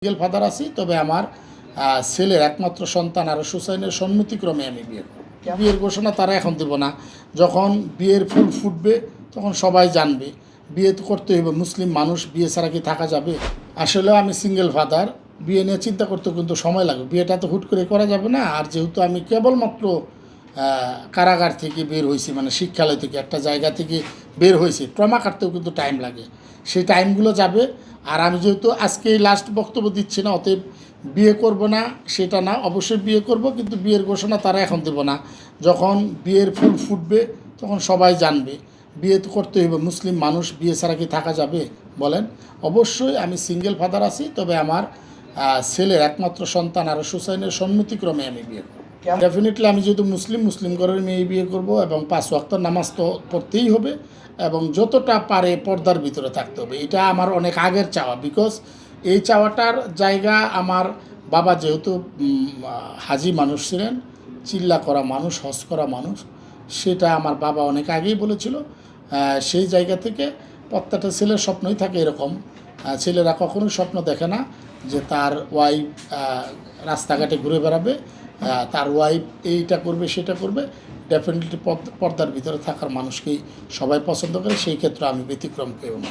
Single father আছি, তবে আমার ছেলের একমাত্র সন্তান আরশ হুসাইনের সম্মতিক্রমে আমি বিয়ে করব। বিয়ের ঘোষণা তারা এখন দেব না, যখন বিয়ের ফুল ফুটবে তখন সবাই জানবে। বিয়ে তো করতে হইবে, মুসলিম মানুষ, বিয়ে ছাড়া কি থাকা যাবে? আসলেও আমি সিঙ্গেল ফাদার, বিয়ে নিয়ে চিন্তা করতে কিন্তু সময় লাগবে, বিয়েটা তো হুট করে করা যাবে না। আর যেহেতু আমি কেবলমাত্র কারাগার থেকে বের হয়েছি, মানে শিক্ষালয় থেকে একটা জায়গা থেকে বের হয়েছি, ট্রমা কাটতেও কিন্তু টাইম লাগে, সেই টাইমগুলো যাবে। আর আমি যেহেতু আজকে লাস্ট বক্তব্য দিচ্ছি না, অতএব বিয়ে করব না সেটা না, অবশ্যই বিয়ে করব, কিন্তু বিয়ের ঘোষণা তারা এখন দেব না, যখন বিয়ের ফুল ফুটবে তখন সবাই জানবে। বিয়ে তো করতে হইবে, মুসলিম মানুষ, বিয়ে ছাড়া কি থাকা যাবে বলেন? অবশ্যই আমি সিঙ্গেল ফাদার আছি, তবে আমার ছেলের একমাত্র সন্তান আরশ হুসাইনের সম্মতিক্রমে আমি বিয়ে করব। ডেফিনেটলি আমি যেহেতু মুসলিম ঘরের মেয়ে বিয়ে করব, এবং 5 ওয়াক্ত নামাজ তো পড়তেই হবে, এবং যতটা পারে পর্দার ভিতরে থাকতে হবে। এটা আমার অনেক আগের চাওয়া, বিকজ এই চাওয়াটার জায়গা আমার বাবা যেহেতু হাজি মানুষ ছিলেন, চিল্লা করা মানুষ, হজ করা মানুষ, সেটা আমার বাবা অনেক আগেই বলেছিল। সেই জায়গা থেকে প্রত্যেকটা ছেলের স্বপ্নই থাকে এরকম। ছেলেরা কখনোই স্বপ্ন দেখে না যে তার ওয়াইফ রাস্তাঘাটে ঘুরে বেড়াবে, তার ওয়াইফ এইটা করবে সেটা করবে। ডেফিনেটলি পর্দার ভিতরে থাকার মানুষকেই সবাই পছন্দ করে, সেই ক্ষেত্রে আমি ব্যতিক্রম কেউ না।